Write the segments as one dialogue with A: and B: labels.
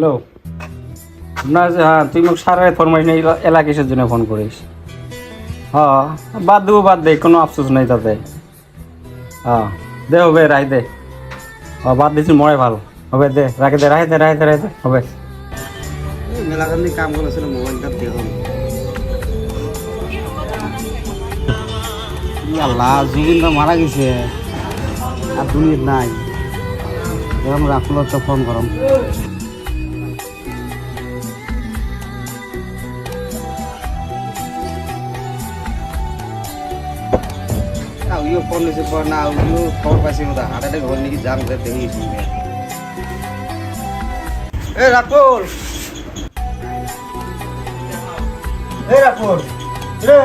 A: Hello না, হ্যাঁ তুই মোক সারা রাত ফরমাইশ নেই এলা কিসের জন্য ফোন করিস? হ্যাঁ বাদ দেবো, বাদ দে, কোনো আফসোস নেই তাতে। হ্যাঁ দে হবে, রাই দে। বাদ দিছি মরে ভালো হবে, দে রাখে দে, রাখে দে, রাখে দে, রাখে দে হবে।
B: মেলাখানি কাম করেছিল মোবাইলটা দেখুন। আল্লাহ, জুবিন তো মারা গেছে আর দুনিয়ার নাই। এরকম রাখলো তো ফোন করম। ওইও ফোন নিয়েছে পর না, ওইও খবর পাইছি মতো হার্ট অ্যাটাক হল নাকি, জান দেখে গেছি। এ রাখুল, এই রাখুল রে,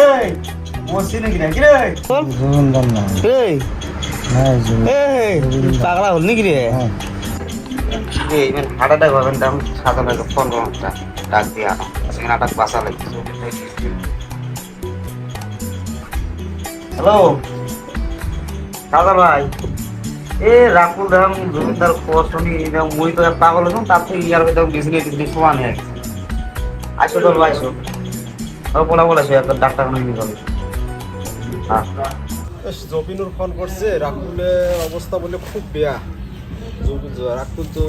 B: এই বসছি নাকি নাকি রে? এই পাগলা হল নাকি রে? হার্ট অ্যাটাক হবেন, আমি সাদা লাগে ফোন করলাম, ডাক দিয়া সেখানে আটাক বাসা লাগছে। হ্যালো দাদা ভাই, এ রাকুল দাম জমিদার খবর শুনি মুই তো পাগল হলাম, তার থেকে ইয়ার ভিতরে বেশি নিয়ে সমান হয়ে গেছে। আইসো তোর আইসো বলা বলেছো একটা ডাক্তার নিয়ে যাবে। হ্যাঁ
C: জবিনুর ফোন করছে, রাকুলের অবস্থা বলে খুব বেয়া। রাকুল তো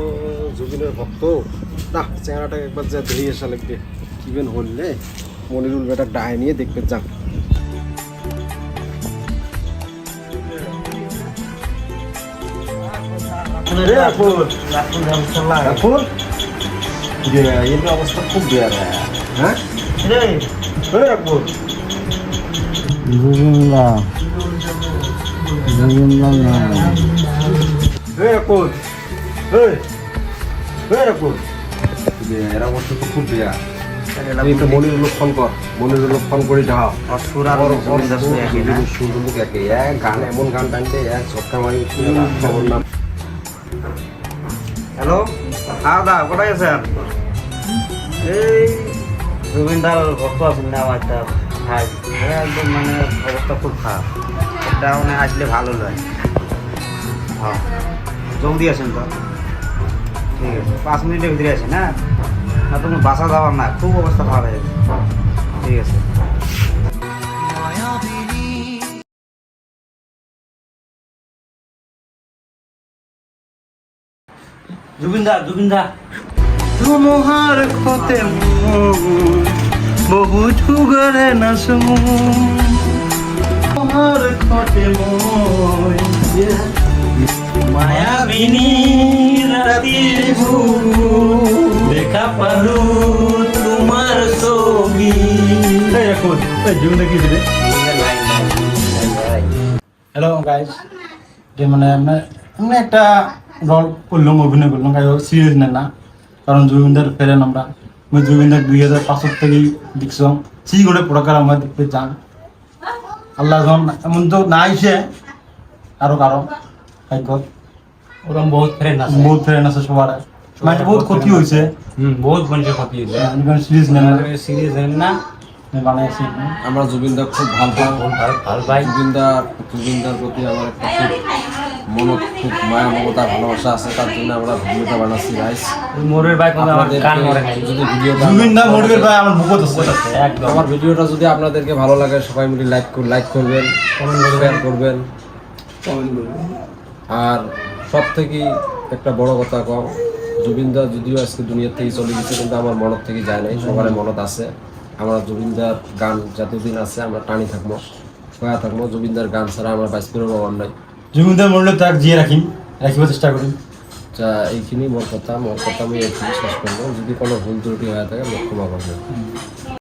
C: জবিনের ভক্ত না, চেহারাটা একবার যা দেখে আসা লাগবে। কিবেন হলে মনিরুল বেটা ডায় নিয়ে দেখবে যান। অবস্থা খুব বেয়া। হ্যাঁ রাকুল এরা অবস্থা তো খুব বেয়া। মনিরুল ফোন কর, মনিরুল ফোন করে যাও। সুরমুখ একে এক গান, এমন গান টানতে এক ছক্কা মারি খবর নাম।
B: হ্যালো হ্যাঁ দা, কোথায় আছেন? এই জমিদার ভক্ত আছেন না আমার একটা ভাই, একদম মানে অবস্থা খুব খারাপ। এটা মানে আসলে ভালো নয়। হ্যাঁ জলদি আসেন তো, ঠিক আছে 5 মিনিটের ভিতরে আসেন। হ্যাঁ না তুমি বাসা যাওয়ার না, খুব অবস্থা খারাপ হয়ে গেছে। ঠিক আছে। জুবিনদার জুবিনদার তোমার খতে বহু যুগরে নাচু, তোমার খতে মায়াবিনী রাতির দেখা পালু তোমার ছবি।
A: হ্যালো গাইস, যে মানে আমরা একটা রোল করলাম, অভিনয় করলাম, সিরিয়াস নেন না, কারণ জুবিনদার ফেরেন আমরা। আমি জুবিনদার 2005 থেকেই দেখছিলাম, সেই করে প্রকার আমরা দেখতে চান। আল্লাহ যখন এমন তো না আইসে আরো কারো ওরকম বহুত ফ্রেন্ড আছে সবার, মানে বহুত ক্ষতি হয়েছে, বহুত মানুষের ক্ষতি হয়েছে। সিরিয়াস নেন না বানাইছি।
C: আমরা জুবিনদার খুব ভালো পাই। জুবিনদার প্রতি আমার একটা মনত খুব মায়া মমতা ভালোবাসা আছে, তার জন্য আমরা ভিডিওটা বানাচ্ছি গাইস।
A: মোরের ভাই কোনো আমার কান মরে নাই,
C: যদি ভিডিওটা
A: জুবিনদা মোরের ভাই আমার মুখত আছে একদম।
C: আমার ভিডিওটা যদি আপনাদেরকে ভালো লাগে, সবাই মিলে লাইক করবেন, শেয়ার করবেন, আর সব থেকে একটা বড় কথা কম, জুবিনদা যদিও আজকে দুনিয়া থেকে চলে গেছে, কিন্তু আমার মনত থেকে যায় নাই, সবার মনত আছে। আমরা জুবিনদার গান যতদিন আছে আমরা টানি থাকবো, সয়া থাকবো। জুবিনদার গান ছাড়া আমার বাঁচতেও পাওয়ার নাই।
A: জুবিনদার মূল্য তাক জিয়ে রাখিবার চেষ্টা করি।
C: এইখিনি মোর কথা আমি এইখানে শেষ করবো। যদি কোনো ভুল ত্রুটি হয়ে থাকে ক্ষমা করবেন।